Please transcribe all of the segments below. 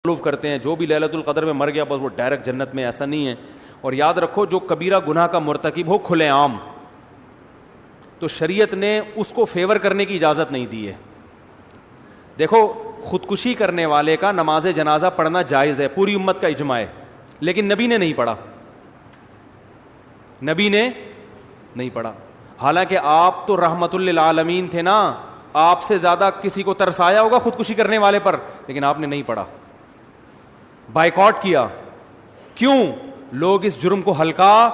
کرتے ہیں جو بھی لیلۃ القدر میں مر گیا بس وہ ڈائریکٹ جنت میں، ایسا نہیں ہے. اور یاد رکھو جو کبیرہ گناہ کا مرتکب ہو کھلے عام، تو شریعت نے اس کو فیور کرنے کی اجازت نہیں دی ہے. دیکھو خودکشی کرنے والے کا نماز جنازہ پڑھنا جائز ہے، پوری امت کا اجماع ہے، لیکن نبی نے نہیں پڑھا، نبی نے نہیں پڑھا. حالانکہ آپ تو رحمت للعالمین تھے نا، آپ سے زیادہ کسی کو ترس آیا ہوگا خودکشی کرنے والے پر، لیکن آپ نے نہیں پڑھا، بائیکاٹ کیا. کیوں؟ لوگ اس جرم کو ہلکا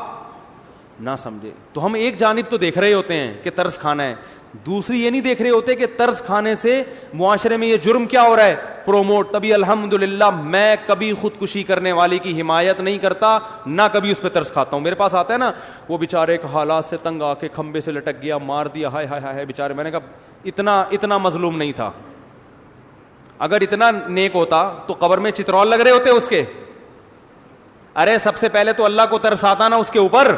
نہ سمجھے. تو ہم ایک جانب تو دیکھ رہے ہوتے ہیں کہ ترس کھانا ہے، دوسری یہ نہیں دیکھ رہے ہوتے کہ ترس کھانے سے معاشرے میں یہ جرم کیا ہو رہا ہے، پروموٹ. تبھی الحمدللہ میں کبھی خودکشی کرنے والے کی حمایت نہیں کرتا، نہ کبھی اس پہ ترس کھاتا ہوں. میرے پاس آتا ہے نا وہ بیچارے ایک حالات سے تنگ آ کے کھمبے سے لٹک گیا، مار دیا، ہائے ہائے ہائے بیچارے. میں نے کہا اتنا مظلوم نہیں تھا. اگر اتنا نیک ہوتا تو قبر میں چترول لگ رہے ہوتے اس کے. ارے سب سے پہلے تو اللہ کو ترس آتا نا اس کے اوپر.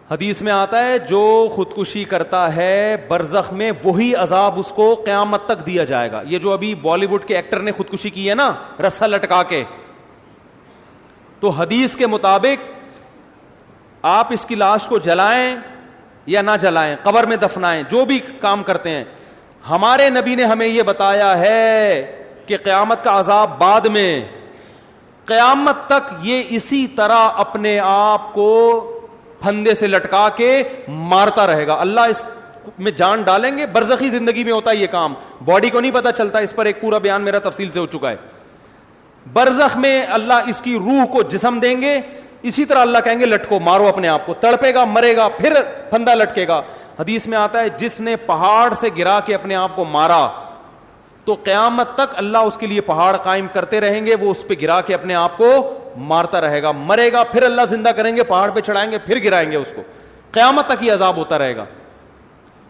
حدیث میں آتا ہے جو خودکشی کرتا ہے برزخ میں وہی عذاب اس کو قیامت تک دیا جائے گا. یہ جو ابھی بالی ووڈ کے ایکٹر نے خودکشی کی ہے نا رسا لٹکا کے، تو حدیث کے مطابق آپ اس کی لاش کو جلائیں یا نہ جلائیں، قبر میں دفنائیں، جو بھی کام کرتے ہیں، ہمارے نبی نے ہمیں یہ بتایا ہے کہ قیامت کا عذاب بعد میں، قیامت تک یہ اسی طرح اپنے آپ کو پھندے سے لٹکا کے مارتا رہے گا. اللہ اس میں جان ڈالیں گے. برزخی زندگی میں ہوتا ہے یہ کام، باڈی کو نہیں پتا چلتا. اس پر ایک پورا بیان میرا تفصیل سے ہو چکا ہے. برزخ میں اللہ اس کی روح کو جسم دیں گے، اسی طرح اللہ کہیں گے لٹکو، مارو اپنے آپ کو. تڑپے گا، مرے گا، پھر پھندا لٹکے گا. حدیث میں آتا ہے جس نے پہاڑ سے گرا کے اپنے آپ کو مارا تو قیامت تک اللہ اس کے لیے پہاڑ قائم کرتے رہیں گے، وہ اس پہ گرا کے اپنے آپ کو مارتا رہے گا. مرے گا، پھر اللہ زندہ کریں گے، پہاڑ پہ چڑھائیں گے، پھر گرائیں گے اس کو. قیامت تک یہ عذاب ہوتا رہے گا.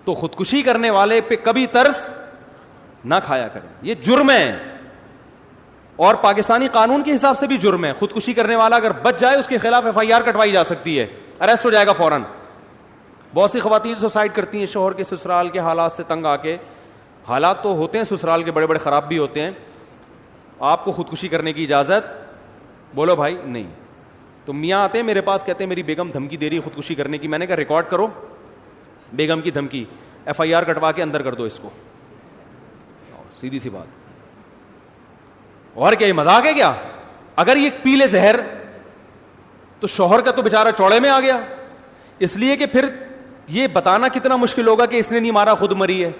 تو خودکشی کرنے والے پہ کبھی ترس نہ کھایا کریں، یہ جرم ہے. اور پاکستانی قانون کے حساب سے بھی جرم ہے. خودکشی کرنے والا اگر بچ جائے اس کے خلاف FIR کٹوائی جا سکتی ہے، اریسٹ ہو جائے گا فوراً. بہت سی خواتین سوسائڈ کرتی ہیں شوہر کے سسرال کے حالات سے تنگ آ کے. حالات تو ہوتے ہیں سسرال کے بڑے بڑے خراب بھی ہوتے ہیں. آپ کو خودکشی کرنے کی اجازت بولو بھائی نہیں. تو میاں آتے ہیں میرے پاس، کہتے ہیں میری بیگم دھمکی دے رہی ہے خودکشی کرنے کی. میں نے کہا ریکارڈ کرو بیگم کی دھمکی، FIR کٹوا کے اندر کر دو اس کو. سیدھی سی بات. اور کیا یہ مذاق ہے کیا؟ اگر یہ پی لے زہر تو شوہر کا تو بیچارہ چوڑے میں آ گیا. اس لیے کہ پھر یہ بتانا کتنا مشکل ہوگا کہ اس نے نہیں مارا خود مری ہے.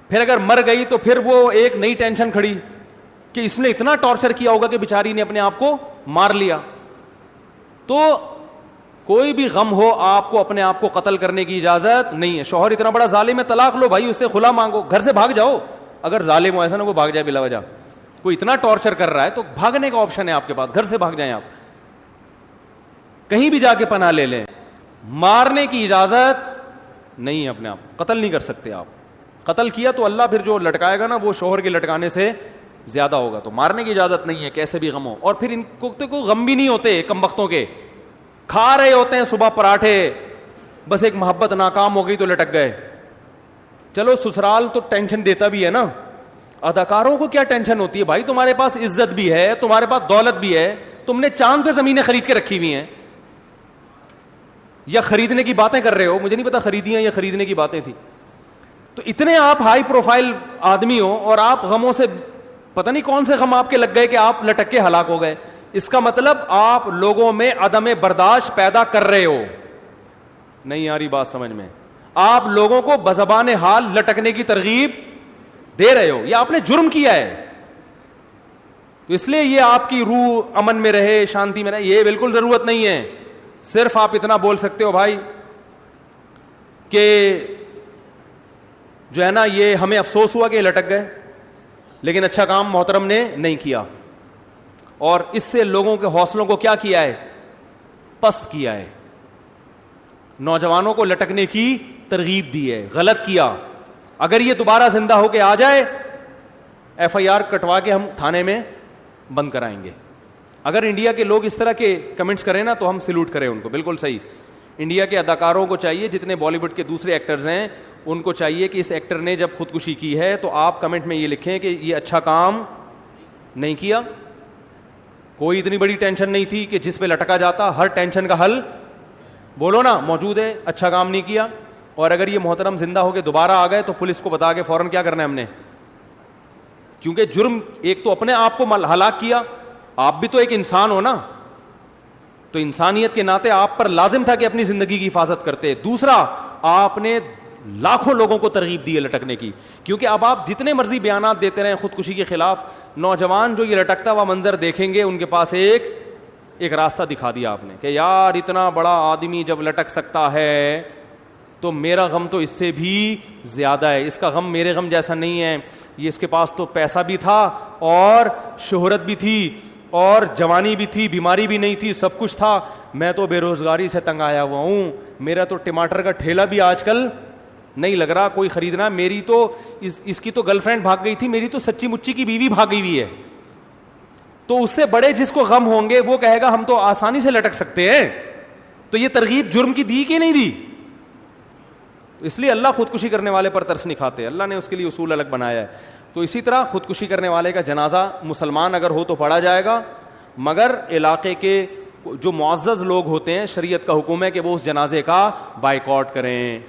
پھر اگر مر گئی تو پھر وہ ایک نئی ٹینشن کھڑی کہ اس نے اتنا ٹارچر کیا ہوگا کہ بیچاری نے اپنے آپ کو مار لیا. تو کوئی بھی غم ہو آپ کو اپنے آپ کو قتل کرنے کی اجازت نہیں ہے. شوہر اتنا بڑا ظالم ہے، طلاق لو بھائی، اس سے خلا مانگو، گھر سے بھاگ جاؤ. اگر ظالم ہو ایسا نہ کوئی بھاگ جائے بلا وجہ، کوئی اتنا ٹارچر کر رہا ہے تو بھاگنے کا آپشن ہے آپ کے پاس، گھر سے بھاگ جائیں، آپ کہیں بھی جا کے پناہ لے لیں. مارنے کی اجازت نہیں ہے. اپنے آپ قتل نہیں کر سکتے. آپ قتل کیا تو اللہ پھر جو لٹکائے گا نا وہ شوہر کے لٹکانے سے زیادہ ہوگا. تو مارنے کی اجازت نہیں ہے کیسے بھی غم ہو. اور پھر ان کو تو کوئی غم بھی نہیں ہوتے، کم وقتوں کے کھا رہے ہوتے ہیں صبح پراٹھے، بس ایک محبت ناکام ہو گئی تو لٹک گئے. چلو سسرال تو ٹینشن دیتا بھی ہے نا، اداکاروں کو کیا ٹینشن ہوتی ہے بھائی؟ تمہارے پاس عزت بھی ہے، تمہارے پاس دولت بھی ہے، تم نے چاند پہ زمینیں خرید کے رکھی ہوئی ہیں، یا خریدنے کی باتیں کر رہے ہو، مجھے نہیں پتا خریدی ہیں یا خریدنے کی باتیں تھی. تو اتنے آپ ہائی پروفائل آدمی ہو اور آپ غموں سے پتہ نہیں کون سے غم آپ کے لگ گئے کہ آپ لٹک کے ہلاک ہو گئے. اس کا مطلب آپ لوگوں میں عدم برداشت پیدا کر رہے ہو. نہیں آ رہی بات سمجھ میں؟ آپ لوگوں کو بزبان حال لٹکنے کی ترغیب دے رہے ہو، یا آپ نے جرم کیا ہے. تو اس لیے یہ آپ کی روح امن میں رہے، شانتی میں رہے، یہ بالکل ضرورت نہیں ہے. صرف آپ اتنا بول سکتے ہو بھائی کہ جو ہے نا یہ ہمیں افسوس ہوا کہ یہ لٹک گئے، لیکن اچھا کام محترم نے نہیں کیا. اور اس سے لوگوں کے حوصلوں کو کیا کیا ہے؟ پست کیا ہے. نوجوانوں کو لٹکنے کی ترغیب دی ہے، غلط کیا. اگر یہ دوبارہ زندہ ہو کے آ جائے FIR کٹوا کے ہم تھانے میں بند کرائیں گے. اگر انڈیا کے لوگ اس طرح کے کمنٹس کریں نا تو ہم سلوٹ کریں ان کو. بالکل صحیح. انڈیا کے اداکاروں کو چاہیے، جتنے بالی ووڈ کے دوسرے ایکٹرز ہیں ان کو چاہیے کہ اس ایکٹر نے جب خودکشی کی ہے تو آپ کمنٹ میں یہ لکھیں کہ یہ اچھا کام نہیں کیا. کوئی اتنی بڑی ٹینشن نہیں تھی کہ جس پہ لٹکا جاتا. ہر ٹینشن کا حل بولو نا موجود ہے. اچھا کام نہیں کیا. اور اگر یہ محترم زندہ ہو کے دوبارہ آ گئے تو پولیس کو بتا کے فوراً کیا کرنا ہے ہم نے, کیونکہ جرم ایک تو اپنے آپ کو ہلاک کیا, آپ بھی تو ایک انسان ہو نا, تو انسانیت کے ناطے آپ پر لازم تھا کہ اپنی زندگی کی حفاظت کرتے. دوسرا, آپ نے لاکھوں لوگوں کو ترغیب دی ہے لٹکنے کی, کیونکہ اب آپ جتنے مرضی بیانات دیتے رہیں خودکشی کے خلاف, نوجوان جو یہ لٹکتا ہوا منظر دیکھیں گے ان کے پاس ایک راستہ دکھا دیا آپ نے کہ یار اتنا بڑا آدمی جب لٹک سکتا ہے تو میرا غم تو اس سے بھی زیادہ ہے, اس کا غم میرے غم جیسا نہیں ہے. یہ اس کے پاس تو پیسہ بھی تھا اور شہرت بھی تھی اور جوانی بھی تھی, بیماری بھی نہیں تھی, سب کچھ تھا. میں تو بے روزگاری سے تنگ آیا ہوا ہوں, میرا تو ٹماٹر کا ٹھیلا بھی آج کل نہیں لگ رہا کوئی خریدنا. میری تو اس کی تو گرل فرینڈ بھاگ گئی تھی, میری تو سچی مچی کی بیوی بھاگ گئی ہوئی ہے. تو اس سے بڑے جس کو غم ہوں گے وہ کہے گا ہم تو آسانی سے لٹک سکتے ہیں. تو یہ ترغیب جرم کی دی کہ نہیں دی؟ اس لیے اللہ خودکشی کرنے والے پر ترس نہیں کھاتے, اللہ نے اس کے لیے اصول الگ بنایا ہے. تو اسی طرح خودکشی کرنے والے کا جنازہ مسلمان اگر ہو تو پڑھا جائے گا, مگر علاقے کے جو معزز لوگ ہوتے ہیں شریعت کا حکم ہے کہ وہ اس جنازے کا بائیکاٹ کریں.